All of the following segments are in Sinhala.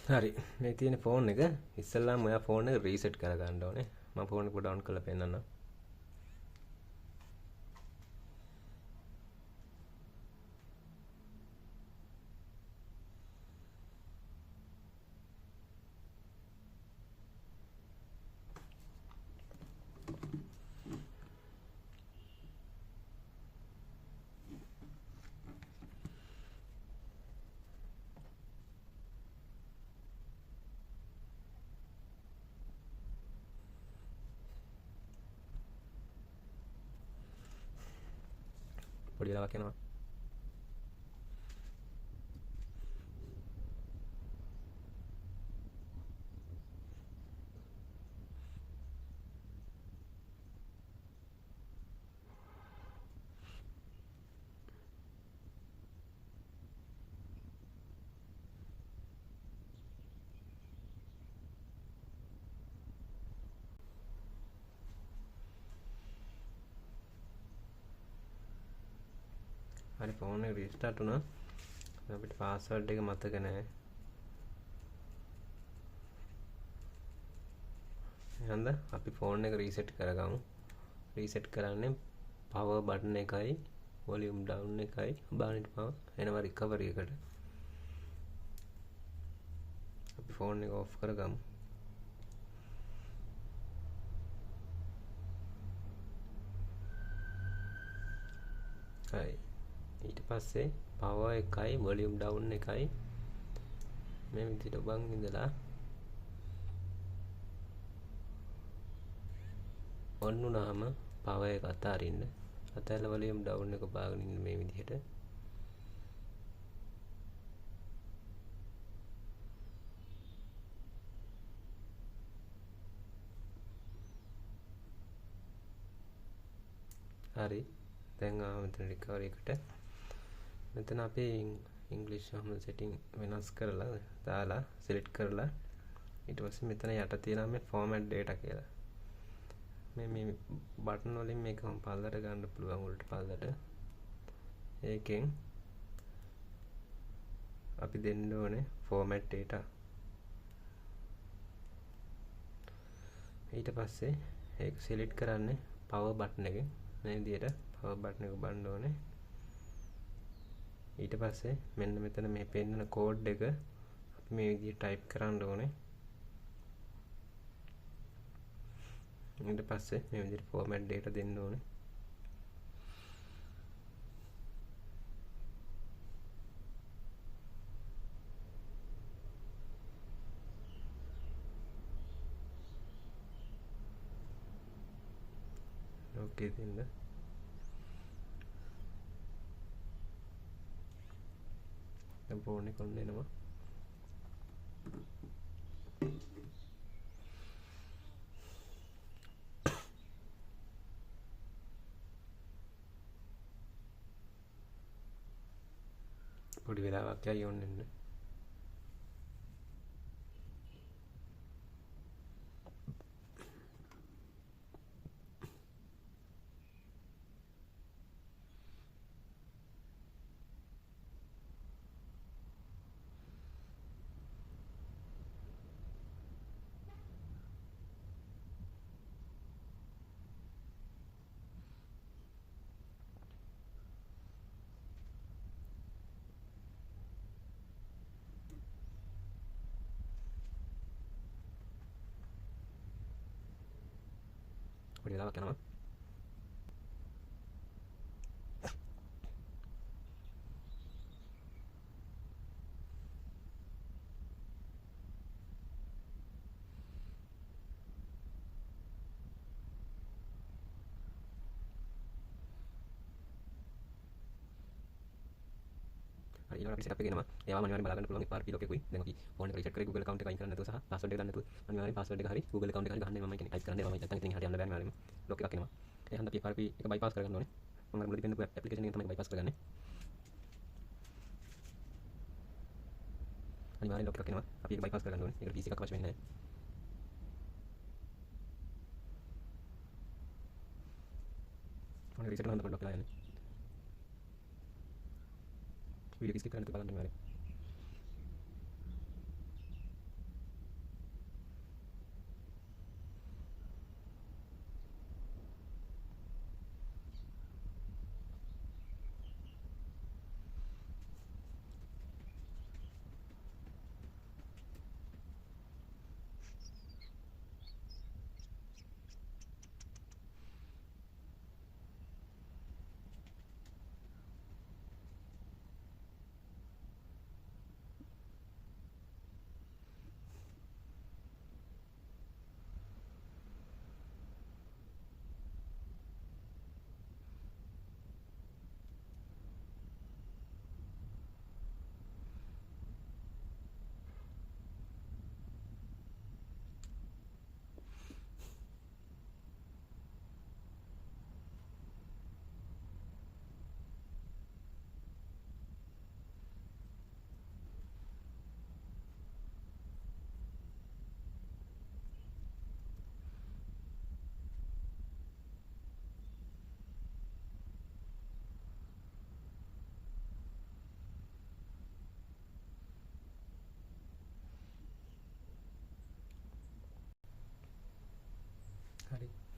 හරි මේ තියෙන ෆෝන් එක ඉස්සෙල්ලාම ඔයා ෆෝන් එක රීසෙට් කරගන්න ඕනේ. මම ෆෝන් එක ඩවුන් කරලා පෙන්නන්නම්. පොඩි වෙලාවක් යනවා. හරි ෆෝන් එක රීස්ටාර්ට් වුණා. අපිට පාස්වර්ඩ් එක මතක නැහැ. එහෙනම් අපි ෆෝන් එක රීසෙට් කරගමු. රීසෙට් කරන්නේ පවර් බටන් එකයි වොලියුම් ඩවුන් එකයි බානිට පවර් එනවා රිකවරි එකට. අපි ෆෝන් එක ඔෆ් කරගමු. හරි. ඊට පස්සේ පවර් එකයි වොලියුම් ඩවුන් එකයි මේ විදිහට ඔබන් ඉඳලා ඔන් වුණාම පවර් එක අතාරින්න. අතහැරලා වොලියුම් ඩවුන් එක බාගෙන ඉන්න මේ විදිහට. හරි. දැන් මෙතන රිකවරි එකට මෙතන අපි ඉංග්‍රීසි හැම සෙටින් වෙනස් කරලා දාලා සිලෙක්ට් කරලා ඊට පස්සේ මෙතන යට තියෙනවා මේ ෆෝමැට් ඩේටා කියලා. මේ බටන් වලින් මේක පල්ලට ගන්න පුළුවන් උල්ට පල්ලට. ඒකෙන් අපි දෙන්න ඕනේ ෆෝමැට් ඩේටා. ඊට පස්සේ ඒක සිලෙක්ට් කරන්නේ පවර් බටන් එකෙන් මේ විදිහට පවර් බටන් එක බන්න ඕනේ. ඊට පස්සේ මෙන්න මෙතන මේ පෙන්නන කෝඩ් එක අපි මේ විදිහට ටයිප් කරන්න ඕනේ. ඊට පස්සේ මේ විදිහට ෆෝමැට් ඩේටා දෙන්න ඕනේ. ඕකේ දෙන්න. දැන් ෆෝන් එක ඔන්න එනවා. පොඩි වෙලාවක් යයි ඔන්න එන්න. පොඩි වෙලාවක් යනවා. හරි ඊළඟට අපි සෙටප් එක එනවා. ඒවා අනිවාර්යෙන් බලා ගන්න පුළුවන් FRP ලොක් එකකුයි. දැන් අපි ෆෝන් එක රීසෙට් කරේ Google account එක අයින් කරන්න නැතුව සහ password එක ගන්න නැතුව අනිවාර්යෙන් password එක හරි Google account එක හරි ගන්න මම කියන්නේ ටයිප් කරන්න ඒවා මම නැත්තම් ඉතින් එහාට යන්න බෑ අනිවාර්යෙන්ම. ලොක් එකක් එනවා. ඒ හන්ද අපි FRP එක bypass කරගන්න ඕනේ. මම අර මුලදී පෙන්නපු ඇප්ලිකේෂන් එක තමයි bypass කරගන්නේ. අනිවාර්යෙන් ලොක් එකක් එනවා. අපි ඒක bypass කරගන්න ඕනේ. ඒකට PC එකක් අවශ්‍ය වෙන්නේ නැහැ. ෆෝන් එක රීසෙට් කරනවා නම් ලොක් වෙලා යන්නේ. වීඩියෝ කිස් කරන්න තු බලන්න අනිවාර්යෙන්.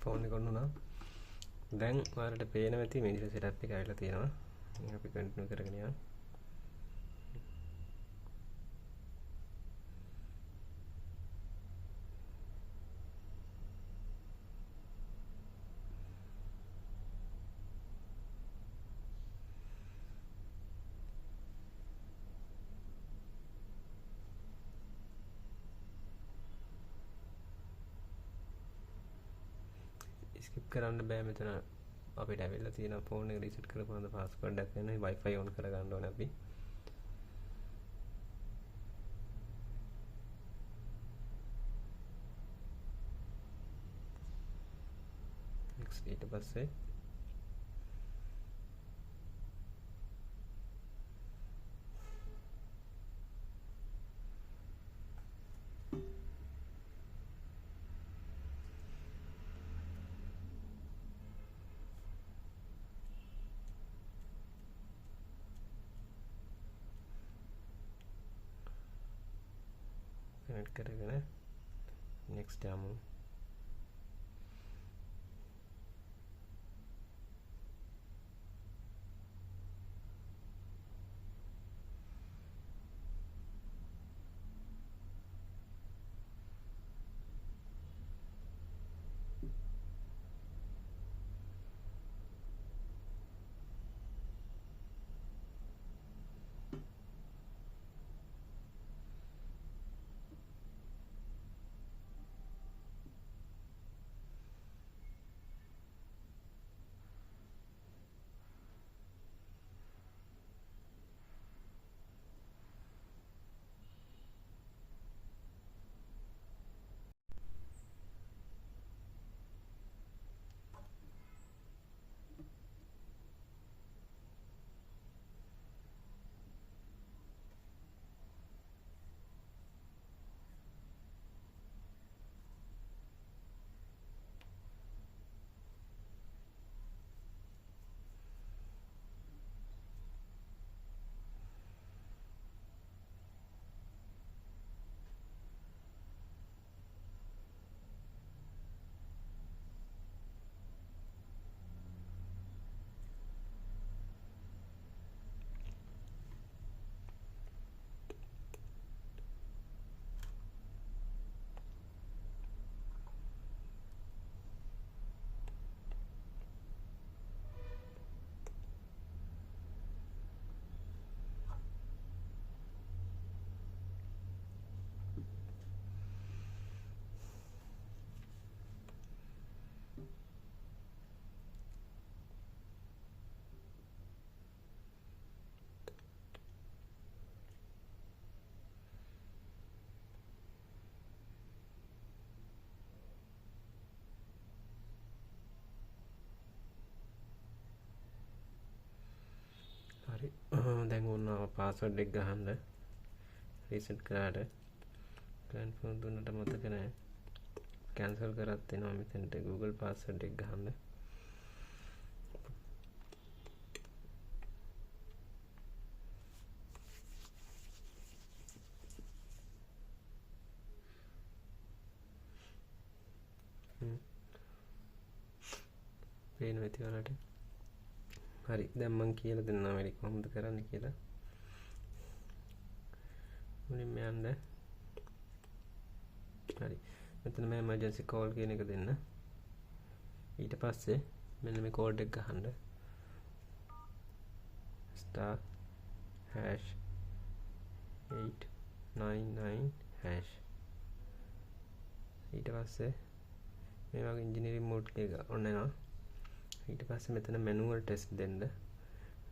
ෆෝන් එක ඔන්න උනා. දැන් ඔයාලට පේනවා ඇති මේ විදිහට setup එක ඇවිල්ලා තියෙනවා. ඉතින් අපි කන්ටිනියු කරගෙන යමු. ස්කිප් කරන්න බෑ මෙතන අපිට ඇවිල්ලා තියෙන ෆෝන් එක රීසෙට් කරපුවාම පාස්වර්ඩ් එකක් එනවා. Wi-Fi on කරගන්න ඕනේ අපි. next ඊට පස්සේ connect කරගෙන next යමු. හරි. දැන් ඕන පාස්වර්ඩ් එක ගහන්න රීසෙට් කරාට කන්ෆර්ම් දුන්නට මතක නැහැ. කැන්සල් කරත් එනවා මෙතනට Google පාස්වර්ඩ් එක ගහන්න. පේනවා ඇති ඔයාලට. හරි දැන් මම කියලා දෙන්නම් වැඩි කොහොමද කරන්න කියලා. මුලින්ම යන්න. හරි. මෙතන මේ emergency call කියන එක දෙන්න. ඊට පස්සේ මෙන්න මේ කෝඩ් එක ගහන්න. *899# ඊට පස්සේ මේ වගේ engineering mode එක ඔන්න එනවා. ඊට පස්සේ මෙතන manual test දෙන්න.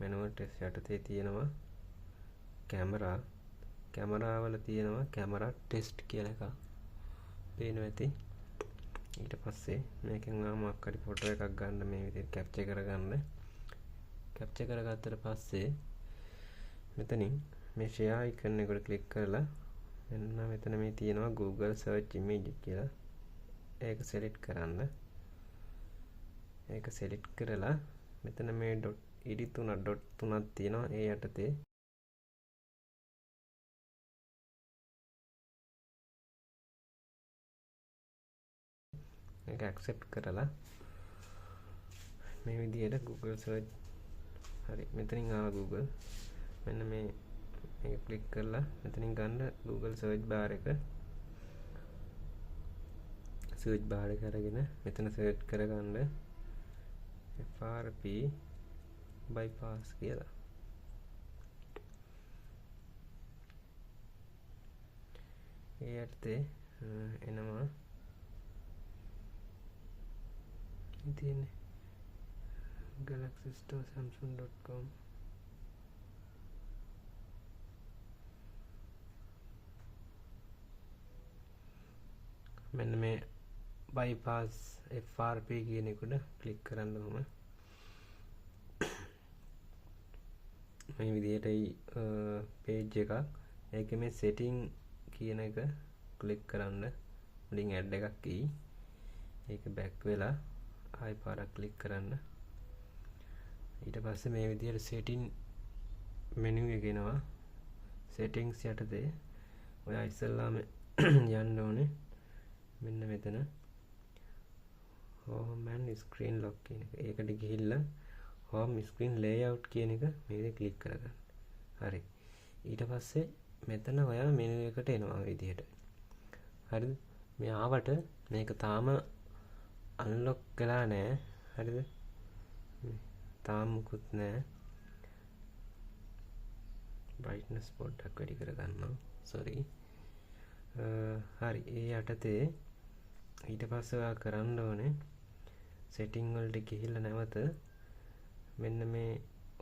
manual test යටතේ තියෙනවා කැමරා වල තියෙනවා කැමරා ටෙස්ට් කියලා එකක් පේනවා ඇති. ඊට පස්සේ මේකෙන් මොකක් හරි ෆොටෝ එකක් ගන්න මේ විදිහට කැප්චර් කරගන්න. කැප්චර් කරගත්තට පස්සේ මෙතනින් මේ share icon එකට ක්ලික් කරලා මෙන්න මෙතන මේ තියෙනවා Google search image කියලා. ඒක select කරන්න. ඒක select කරලා මෙතන මේ dot තුනක් තියෙනවා. ඒ යටතේ මේක ඇක්සෙප්ට් කරලා මේ විදිහට Google search හරි මෙතනින් ආවා Google. මෙන්න මේක ක්ලික් කරලා මෙතනින් ගන්න Google search bar එක. search bar එක අරගෙන මෙතන search කරගන්න FRP bypass කියලා. ඒ යටතේ එනවා තියෙන්නේ Galaxy Store samsung.com. මෙන්න මේ bypass FRP කියන එකට ක්ලික් කරන්න ඕම. මේ විදිහටයි page එකක්. ඒකේ මේ setting කියන එක ක්ලික් කරන්න මුලින් ඇඩ් එකක් එයි. ඒක බෑක් වෙලා ආයි පාරක් ක්ලික් කරන්න. ඊට පස්සේ මේ විදිහට setting menu එක එනවා. settings යටතේ ඔයා ඉස්සෙල්ලාම යන්න ඕනේ මෙන්න මෙතන home and screen lock කියන එක. ඒකට ගිහිල්ලා home screen layout කියන එක මේක ක්ලික් කරගන්න. හරි. ඊට පස්සේ මෙතන ඔයා menu එකට එනවා විදිහට. හරිද? මේ ආවට මේක තාම unlock කළා නෑ. හරිද? තාම මුකුත් නෑ. brightness පොඩ්ඩක් වැඩි කරගන්නවා. sorry. හරි. ඒ යටතේ ඊට පස්සේ ඔයා කරන්න ඕනේ setting වලට ගිහිල්ලා නැවත මෙන්න මේ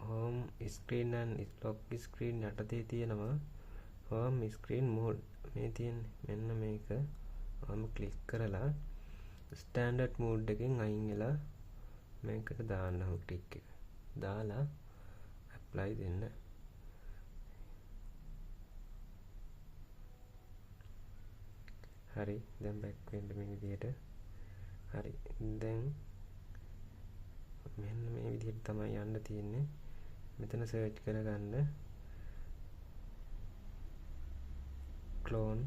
home screen and lock screen යටතේ තියෙනවා home screen mode මේ තියෙන්නේ. මෙන්න මේක මම ක්ලික් කරලා standard mode එකෙන් අයින් වෙලා මේකට දාන්න ඕන ටික් එක. දාලා apply දෙන්න. හරි. දැන් back වෙන්න මේ විදිහට. හරි. දැන් මෙන්න මේ විදිහට තමයි යන්න තියෙන්නේ. මෙතන search කරගන්න clone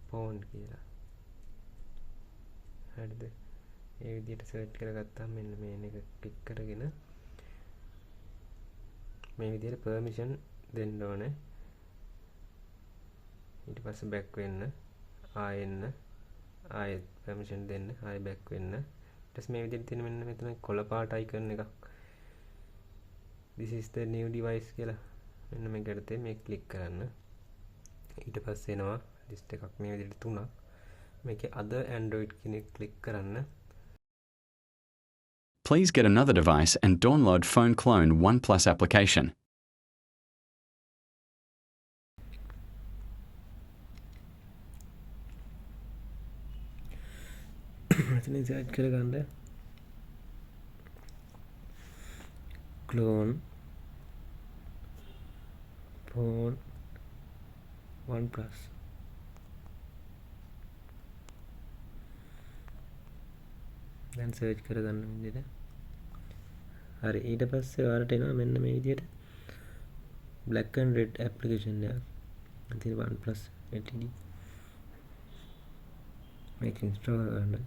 phone කියලා. හරිද? ඒ විදිහට search කරගත්තාම මෙන්න මේන එක ක්ලික් කරගෙන මේ විදිහට permission දෙන්න ඕනේ. ඊට පස්සේ back වෙන්න ආයෙන්න ආයෙත් permission දෙන්න ආයෙ back වෙන්න. ඊට පස්සේ මේ විදිහට තියෙන මෙන්න මෙතන කොළ පාට icon එකක් this is the new device කියලා මෙන්න මේකට මේ ක්ලික් කරන්න. ඊට පස්සේ එනවා list එකක් මේ විදිහට තුනක්. මේකේ other android කියන එක ක්ලික් කරන්න. Please get another device and download Phone Clone OnePlus application. මෙතන search කරගන්න clone phone OnePlus. දැන් search කරගන්න විදිහට. හරි. ඊට පස්සේ ඔයාලට එනවා මෙන්න මේ විදිහට black and red application එකක්. ඉතින් OnePlus LTD මේක install කරගන්න.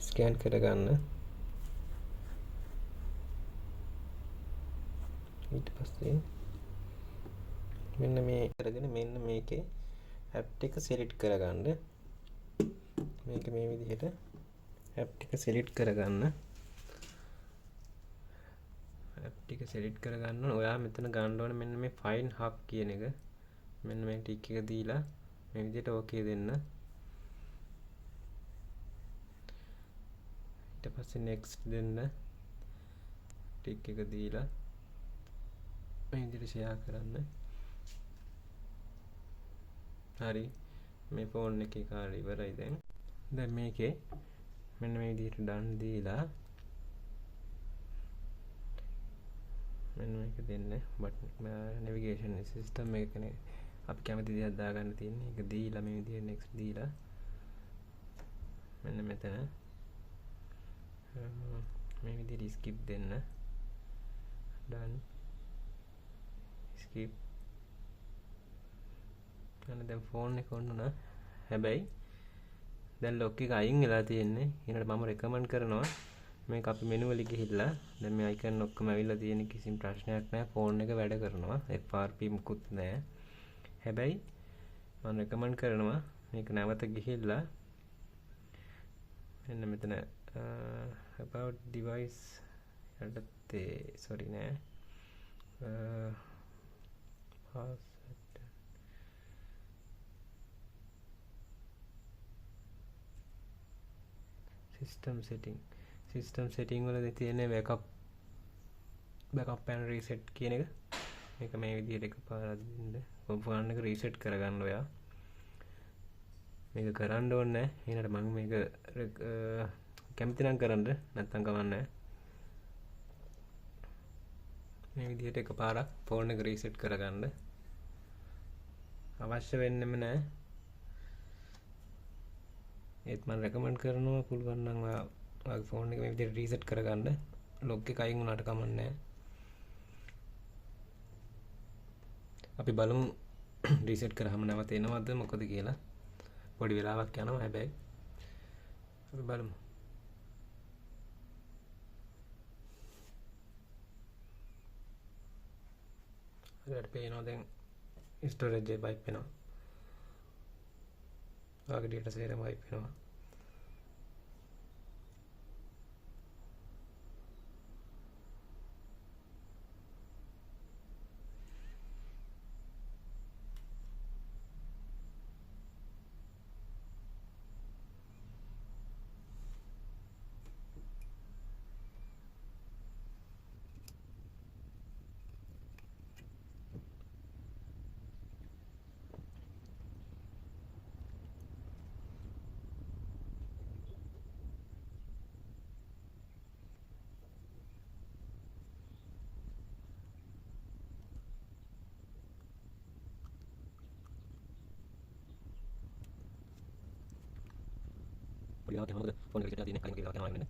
ස්කෑන් කරගන්න. ඊට පස්සේ මෙන්න මේ කරගෙන මෙන්න මේකේ ඇප් එක සිලෙක්ට් කරගන්න. මේක මේ විදිහට ඇප් ටික සිලෙක්ට් කරගන්න. ඇප් ටික සිලෙක්ට් කරගන්න. ඔයා මෙතන ගන්න ඕනේ මෙන්න මේ ෆයින් හබ් කියන එක. මෙන්න මේ ටික් එක දීලා මේ විදිහට ඕකේ දෙන්න. ඊට පස්සේ next දෙන්න. ටික් එක දීලා මේ විදිහට ෂෙයා කරන්න. හරි. මේ ෆෝන් එකේ කාර්යය ඉවරයි දැන්. දැන් මේකේ මෙන්න මේ විදිහට done දීලා මෙන්න මේක දෙන්න. navigation system එකනේ අපි කැමති දේක් දාගන්න තියෙන්නේ. ඒක දීලා මේ විදිහට next දීලා මෙන්න මෙතන මේ විදිහට skip දෙන්න. done skip. දැන් ෆෝන් එක ඔන්න නා. හැබැයි දැන් ලොක් එක අයින් වෙලා තියෙන්නේ. ඊළඟට මම රෙකමන්ඩ් කරනවා මේක අපි මෙනු වල ගිහිල්ලා දැන් මේ අයිකන් ඔක්කොම ඇවිල්ලා තියෙන කිසිම ප්‍රශ්නයක් නැහැ. ෆෝන් එක වැඩ කරනවා. FRP මුකුත් නැහැ. හැබැයි මම රෙකමන්ඩ් කරනවා මේක නැවත ගිහිල්ලා මෙන්න මෙතන about device යටතේ sorry නෑ system setting වල තියෙන backup and reset කියන එක. මේක මේ විදිහට එකපාරක් දෙන්න. ෆෝන් එක රීසෙට් කරගන්න ඔයා. මේක කරන්න ඕනේ. ඊළඟට මම මේක කැමති නම් කරන්න නැත්නම් කවන්නේ. මේ විදිහට එකපාරක් ෆෝන් එක රීසෙට් කරගන්න. අවශ්‍ය වෙන්නෙම නැහැ. ඒත් මම රෙකමන්ඩ් කරනවා පුළුවන් නම් ඔයාගේ ෆෝන් එක මේ විදිහට රීසෙට් කරගන්න. ලොග් එක අයින් වුණාට කමක් නැහැ. අපි බලමු රීසෙට් කරාම නැවත එනවද මොකද කියලා. පොඩි වෙලාවක් යනවා හැබැයි අපි බලමු. හරියට පේනවා දැන් ස්ටෝරේජ් එක වයිප් වෙනවා. ඔයාගේ data සේරම වයිප් වෙනවා. පොඩි වෙලාවක් යනකොට ෆෝන් එක රීසෙට් කරලා තියෙන්නේ. කලින් වෙලාවක් යනවා වෙන්නේ.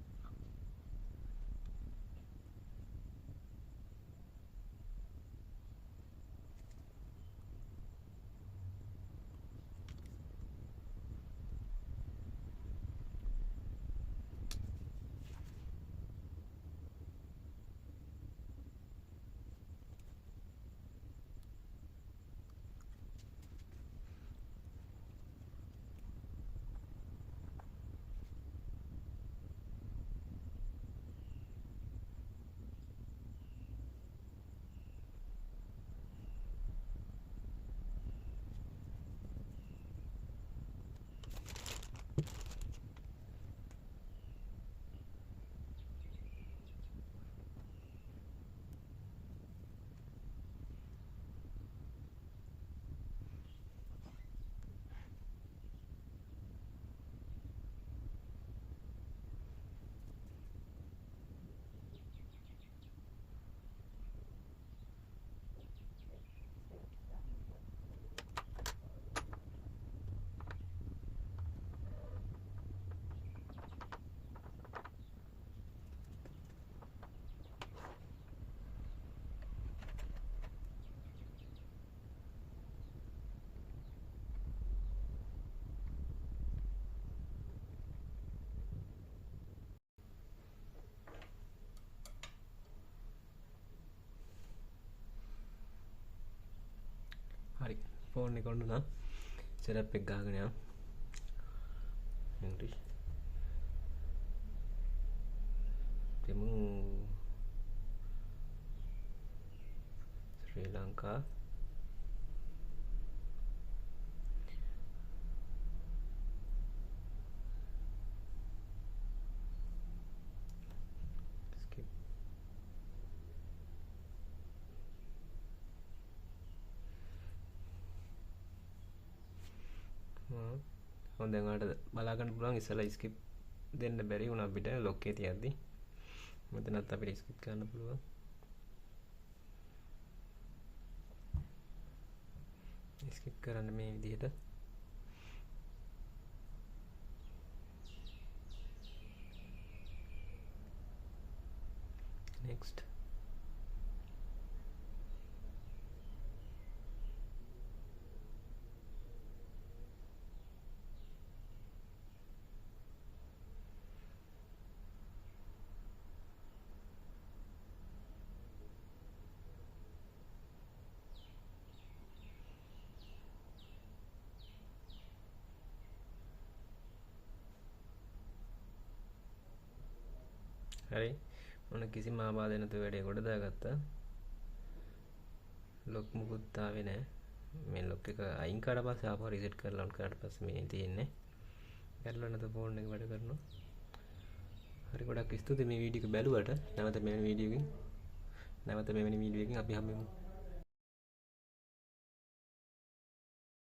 ෆෝන් එක ඔන්න නම් සෙටප් එක ගහගෙන යමු. ඉංග්‍රීසි දෙමු ශ්‍රී ලංකා දැන් ඔයාලට බලා ගන්න පුළුවන් ඉස්සලා ස්කිප් දෙන්න බැරි වුණා අපිට ලොක් එකේ තියද්දි. මෙතනත් අපිට ස්කිප් කරන්න පුළුවන්. ස්කිප් කරන්න මේ විදිහට. next හරි මොන කිසිම ආබාධයක් නැතුව වැඩේ ගොඩ දාගත්තා. ලොක් මුකුත් ආවේ නැහැ. මේ ලොක් එක අයින් කරලා පස්සේ ආපහු රීසෙට් කරලා ඔන් කරාට පස්සේ මේ තියෙන්නේ. ගැටලුවක් නැතුව ෆෝන් එක වැඩ කරනවා. හරි ගොඩක් ස්තුතියි මේ වීඩියෝ එක බැලුවට. නැවත මෙවැනි වීඩියෝ එකකින් අපි හම්බෙමු.